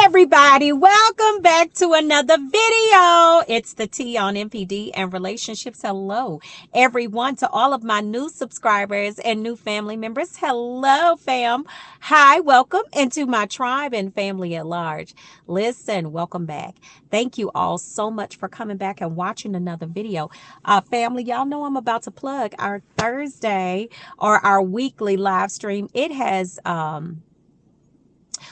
everybody, welcome back to another video. It's the T on MPD and relationships. Hello everyone, to all of my new subscribers and new family members. Hello fam. Hi, welcome into my tribe and family at large. Listen, welcome back. Thank you all so much for coming back and watching another video. Family, y'all know I'm about to plug our Thursday or our weekly live stream. It has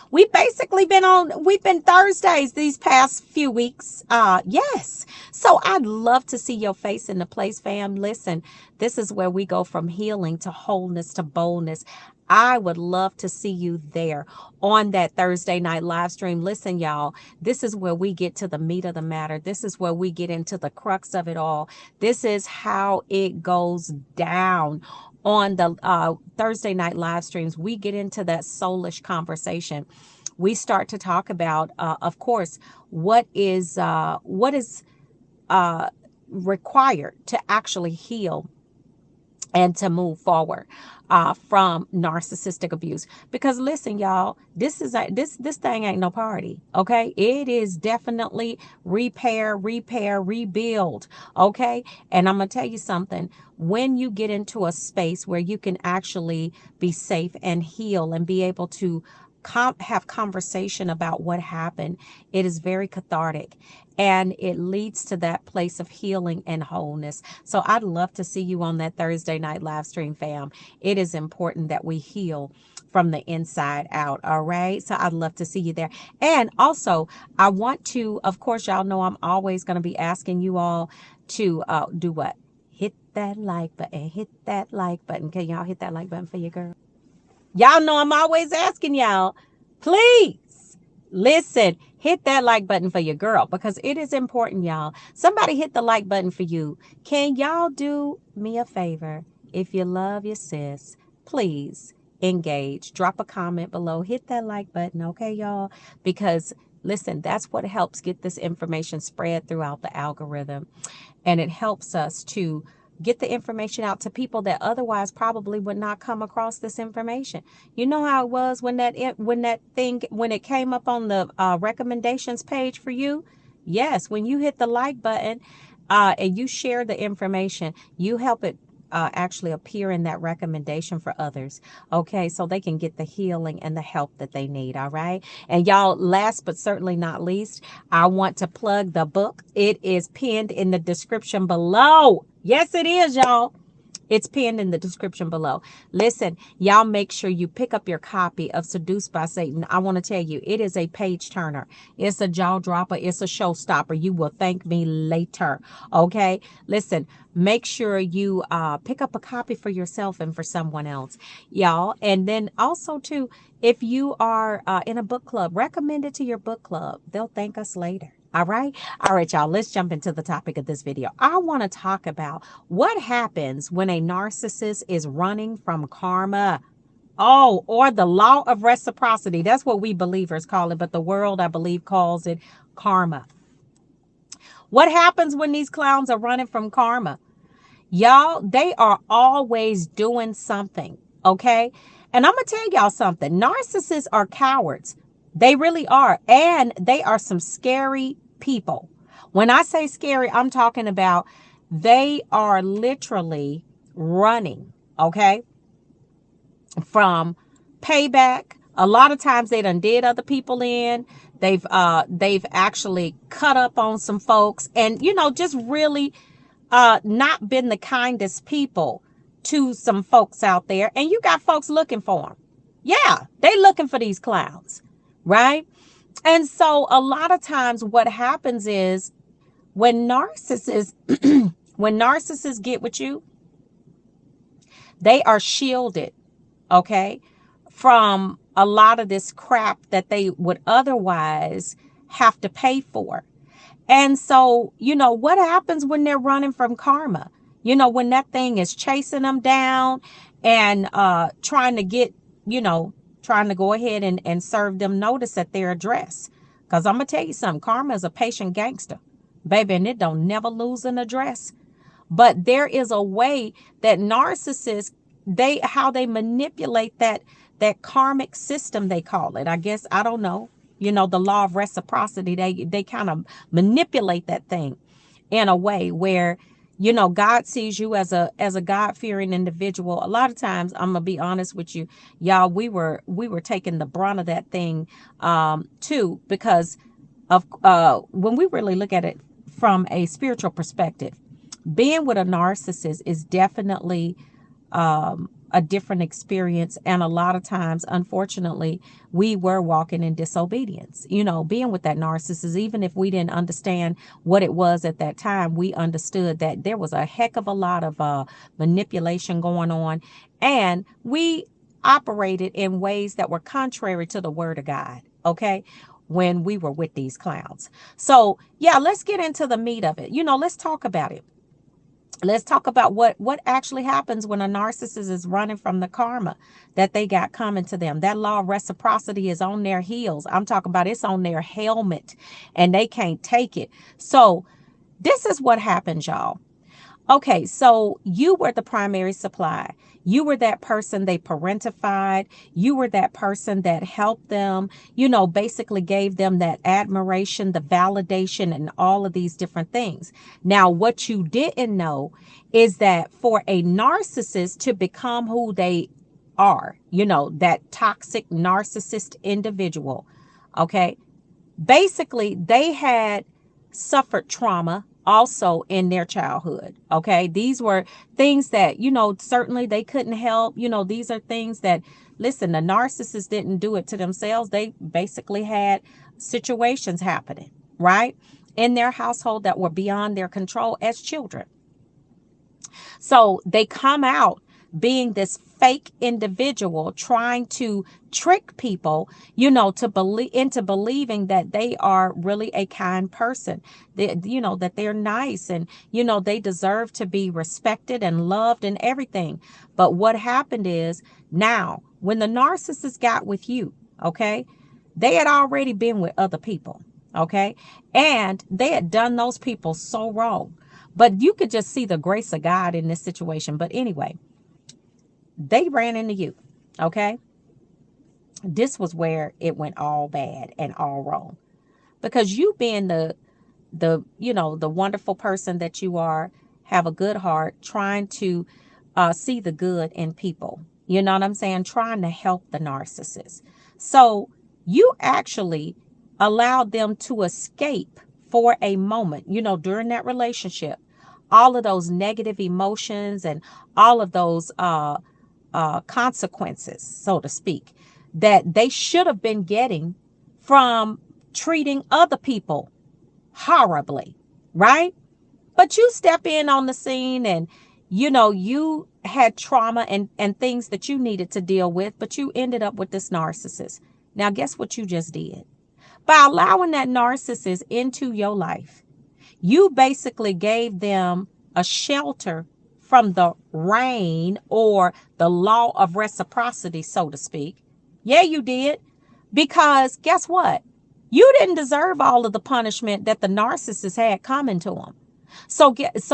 we've been Thursdays these past few weeks. Yes. So I'd love to see your face in the place, fam. Listen, this is where we go from healing to wholeness to boldness. I would love to see you there on that Thursday night live stream. Listen, y'all, this is where we get to the meat of the matter. This is where we get into the crux of it all. This is how it goes down. On the Thursday night live streams, we get into that soulish conversation. We start to talk about, of course, what is required to actually heal and to move forward from narcissistic abuse. Because listen, y'all, this thing ain't no party. Okay, it is definitely repair, rebuild. Okay, and I'm gonna tell you something. When you get into a space where you can actually be safe and heal and be able to have conversation about what happened, it is very cathartic and it leads to that place of healing and wholeness. So I'd love to see you on that Thursday night live stream, fam. It is important that we heal from the inside out. All right. So I'd love to see you there. And also I want to, of course, y'all know I'm always going to be asking you all to do what? Hit that like button. Hit that like button. Can y'all hit that like button for your girl? Y'all know I'm always asking y'all, please listen, hit that like button for your girl, because it is important, y'all. Somebody hit the like button for you. Can y'all do me a favor? If you love your sis, please engage. Drop a comment below. Hit that like button, okay, y'all? Because listen, that's what helps get this information spread throughout the algorithm. And it helps us to get the information out to people that otherwise probably would not come across this information. You know how it was when it came up on the recommendations page for you? Yes, when you hit the like button and you share the information, you help it actually appear in that recommendation for others. Okay, so they can get the healing and the help that they need. All right. And y'all, last but certainly not least, I want to plug the book. It is pinned in the description below. Yes, it is, y'all. It's pinned in the description below. Listen, y'all, make sure you pick up your copy of Seduced by Satan. I want to tell you, it is a page turner. It's a jaw dropper. It's a showstopper. You will thank me later. Okay. Listen, make sure you pick up a copy for yourself and for someone else, y'all. And then also too, if you are in a book club, recommend it to your book club. They'll thank us later. All right, y'all, let's jump into the topic of this video. I want to talk about what happens when a narcissist is running from karma. Oh, or the law of reciprocity. That's what we believers call it, but the world, I believe, calls it karma. What happens when these clowns are running from karma? Y'all, they are always doing something, okay? And I'm going to tell y'all something. Narcissists are cowards. They really are. And they are some scary people. When I say scary, I'm talking about they are literally running, okay, from payback. A lot of times they done did other people in. They've actually cut up on some folks and, you know, just really not been the kindest people to some folks out there. And you got folks looking for them. Yeah, they looking for these clowns. Right. And so a lot of times what happens is when narcissists get with you, they are shielded, okay, from a lot of this crap that they would otherwise have to pay for. And so, you know, what happens when they're running from karma? You know, when that thing is chasing them down and trying to go ahead and serve them notice at their address. Because I'm going to tell you something. Karma is a patient gangster, baby, and it don't never lose an address. But there is a way that narcissists, how they manipulate that karmic system, they call it. I guess, I don't know. The law of reciprocity, they kind of manipulate that thing in a way where, God sees you as a God-fearing individual. A lot of times, I'm gonna be honest with you, y'all, we were taking the brunt of that thing too, because of when we really look at it from a spiritual perspective, being with a narcissist is definitely a different experience. And a lot of times, unfortunately, we were walking in disobedience. Being with that narcissist, even if we didn't understand what it was at that time, we understood that there was a heck of a lot of manipulation going on. And we operated in ways that were contrary to the word of God. Okay. When we were with these clowns. So yeah, let's get into the meat of it. Let's talk about it. Let's talk about what actually happens when a narcissist is running from the karma that they got coming to them. That law of reciprocity is on their heels. I'm talking about it's on their helmet and they can't take it. So this is what happens, y'all. Okay, so you were the primary supply. You were that person they parentified. You were that person that helped them, basically gave them that admiration, the validation, and all of these different things. Now, what you didn't know is that for a narcissist to become who they are, that toxic narcissist individual, okay, basically they had suffered trauma also in their childhood. Okay. These were things that, certainly they couldn't help. These are things that, listen, the narcissists didn't do it to themselves. They basically had situations happening, right, in their household that were beyond their control as children. So they come out being this fake individual trying to trick people, to believe into believing that they are really a kind person, that they're nice and, they deserve to be respected and loved and everything. But what happened is now when the narcissist got with you, okay, they had already been with other people. Okay. And they had done those people so wrong, but you could just see the grace of God in this situation. But anyway, they ran into you. Okay. This was where it went all bad and all wrong, because you being the wonderful person that you are, have a good heart, trying to see the good in people. You know what I'm saying? Trying to help the narcissist. So you actually allowed them to escape for a moment, during that relationship, all of those negative emotions and all of those consequences, so to speak, that they should have been getting from treating other people horribly, right? But you step in on the scene and, you had trauma and things that you needed to deal with, but you ended up with this narcissist. Now, guess what you just did? By allowing that narcissist into your life, you basically gave them a shelter from the rain or the law of reciprocity, so to speak. Yeah, you did. Because guess what? You didn't deserve all of the punishment that the narcissist had coming to them. So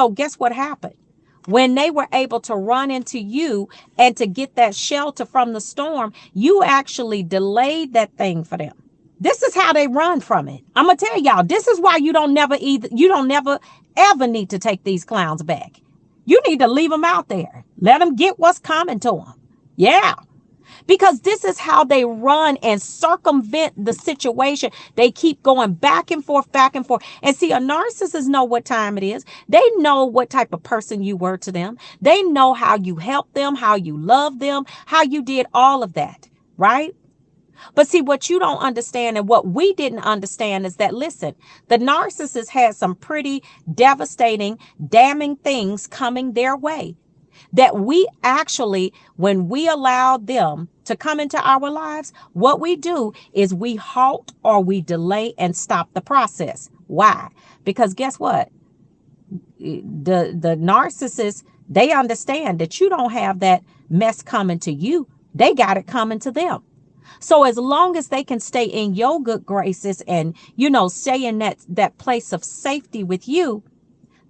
guess what happened? When they were able to run into you and to get that shelter from the storm, you actually delayed that thing for them. This is how they run from it. I'm going to tell y'all, this is why you don't never ever need to take these clowns back. You need to leave them out there. Let them get what's coming to them. Yeah. Because this is how they run and circumvent the situation. They keep going back and forth, back and forth. And see, a narcissist know what time it is. They know what type of person you were to them. They know how you helped them, how you loved them, how you did all of that, right? But see, what you don't understand and what we didn't understand is that, listen, the narcissist had some pretty devastating, damning things coming their way that we actually, when we allowed them to come into our lives, what we do is we halt or we delay and stop the process. Why? Because guess what? The narcissist, they understand that you don't have that mess coming to you. They got it coming to them. So as long as they can stay in your good graces and, stay in that place of safety with you,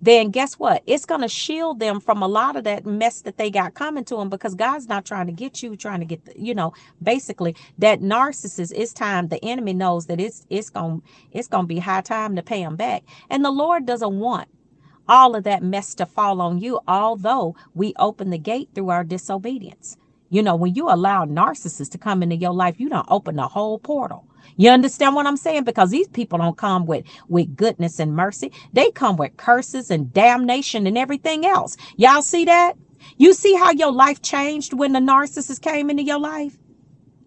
then guess what? It's going to shield them from a lot of that mess that they got coming to them, because God's not trying to get you, trying to get, basically that narcissist. It's time. The enemy knows that it's going to be high time to pay them back. And the Lord doesn't want all of that mess to fall on you, although we open the gate through our disobedience. When you allow narcissists to come into your life, you don't open the whole portal. You understand what I'm saying? Because these people don't come with goodness and mercy. They come with curses and damnation and everything else. Y'all see that? You see how your life changed when the narcissist came into your life?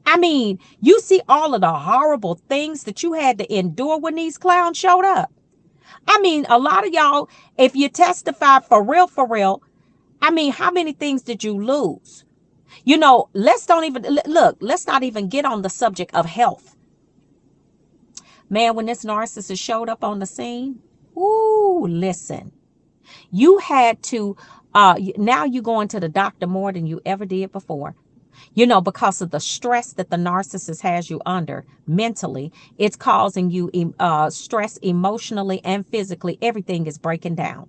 I mean, you see all of the horrible things that you had to endure when these clowns showed up. I mean, a lot of y'all, if you testify for real, I mean, how many things did you lose? Let's not even get on the subject of health. Man, when this narcissist showed up on the scene, listen, you had to, now you're going to the doctor more than you ever did before. Because of the stress that the narcissist has you under mentally, it's causing you stress emotionally and physically. Everything is breaking down,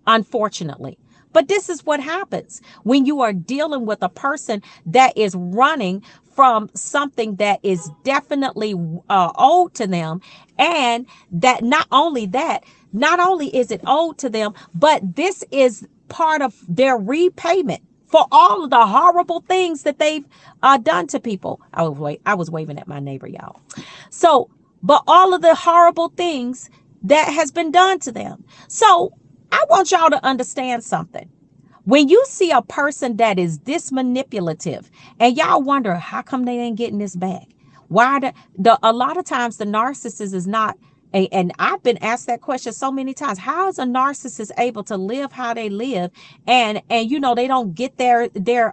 unfortunately. But this is what happens when you are dealing with a person that is running from something that is definitely owed to them. And that not only is it owed to them, but this is part of their repayment for all of the horrible things that they've done to people. I was waving at my neighbor, y'all. So, but all of the horrible things that has been done to them. So I want y'all to understand something. When you see a person that is this manipulative, and y'all wonder how come they ain't getting this back, why a lot of times the narcissist is not. And I've been asked that question so many times. How is a narcissist able to live how they live, and they don't get their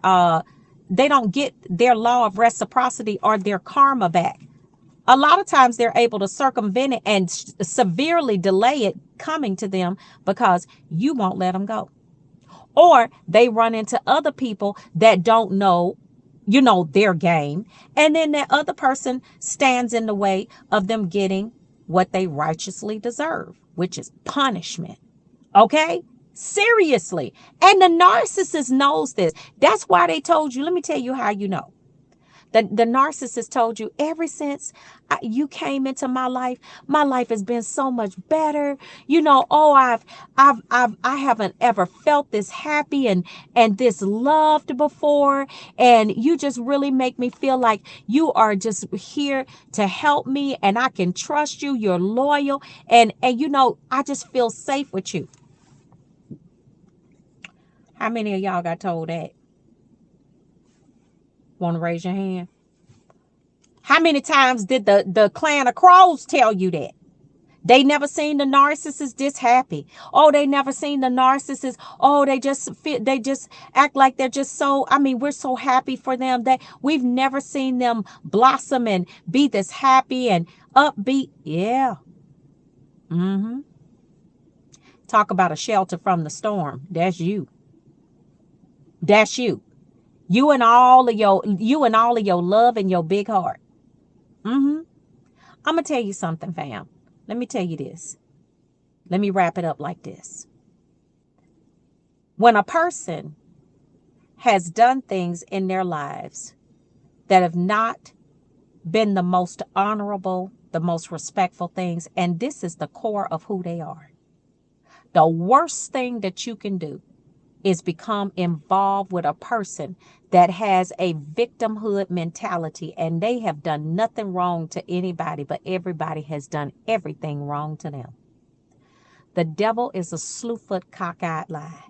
law of reciprocity or their karma back? A lot of times they're able to circumvent it and severely delay it coming to them because you won't let them go. Or they run into other people that don't know, their game. And then that other person stands in the way of them getting what they righteously deserve, which is punishment. Okay? Seriously. And the narcissist knows this. That's why they told you. Let me tell you how you know. The narcissist told you, ever since you came into my life has been so much better. I haven't ever felt this happy and this loved before. And you just really make me feel like you are just here to help me, and I can trust you. You're loyal. And I just feel safe with you. How many of y'all got told that? Want to raise your hand? How many times did the clan of crows tell you that? They never seen the narcissist this happy. Oh, they never seen the narcissist. Oh, they just act like they're just so, we're so happy for them that we've never seen them blossom and be this happy and upbeat. Yeah. Talk about a shelter from the storm. That's you. That's you. You and all of your love and your big heart. I'm going to tell you something, fam. Let me tell you this. Let me wrap it up like this. When a person has done things in their lives that have not been the most honorable, the most respectful things, and this is the core of who they are, the worst thing that you can do is become involved with a person that has a victimhood mentality, and they have done nothing wrong to anybody, but everybody has done everything wrong to them. The devil is a slewfoot, cockeyed lie.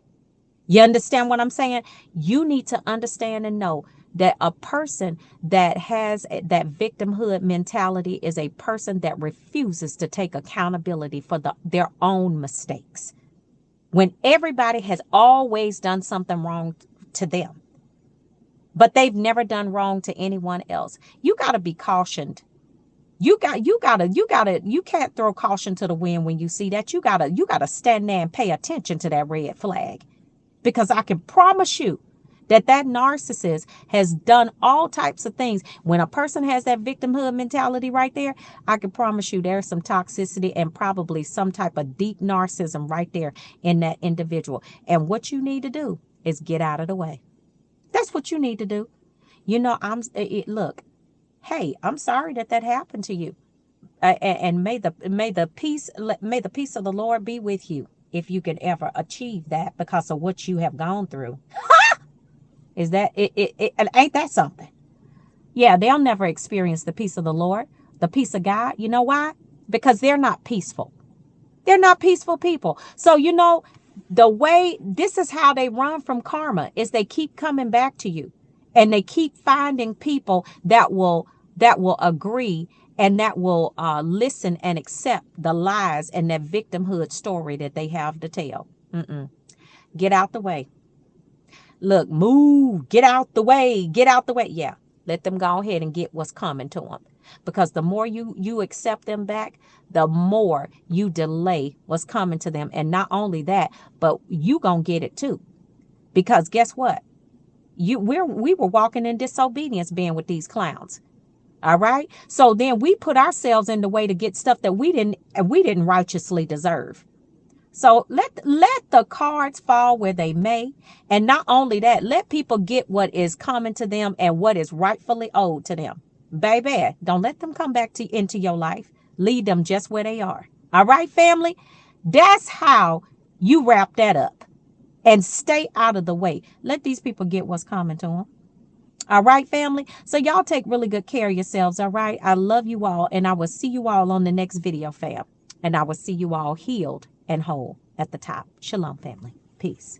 You understand what I'm saying? You need to understand and know that a person that has that victimhood mentality is a person that refuses to take accountability for their own mistakes, when everybody has always done something wrong to them, but they've never done wrong to anyone else. You got to be cautioned. You can't throw caution to the wind when you see that. You gotta stand there and pay attention to that red flag, because I can promise you that narcissist has done all types of things. When a person has that victimhood mentality right there, I can promise you there's some toxicity and probably some type of deep narcissism right there in that individual. And what you need to do is get out of the way. That's what you need to do. You know, look, hey, I'm sorry that happened to you. And may the peace of the Lord be with you if you can ever achieve that because of what you have gone through. Is that ain't that something? Yeah, they'll never experience the peace of the Lord, the peace of God. You know why? Because they're not peaceful. They're not peaceful people. So, you know, this is how they run from karma, is they keep coming back to you, and they keep finding people that will agree and that will listen and accept the lies and that victimhood story that they have to tell. Get out the way. Look, move, get out the way, get out the way. Yeah, let them go ahead and get what's coming to them. Because the more you accept them back, the more you delay what's coming to them. And not only that, but you gonna get it too. Because guess what? We were walking in disobedience being with these clowns. All right. So then we put ourselves in the way to get stuff that we didn't righteously deserve. So let the cards fall where they may. And not only that, let people get what is coming to them and what is rightfully owed to them. Baby, don't let them come back into your life. Leave them just where they are. All right, family? That's how you wrap that up. And stay out of the way. Let these people get what's coming to them. All right, family? So y'all take really good care of yourselves, all right? I love you all, and I will see you all on the next video, fam. And I will see you all healed and whole at the top. Shalom, family. Peace.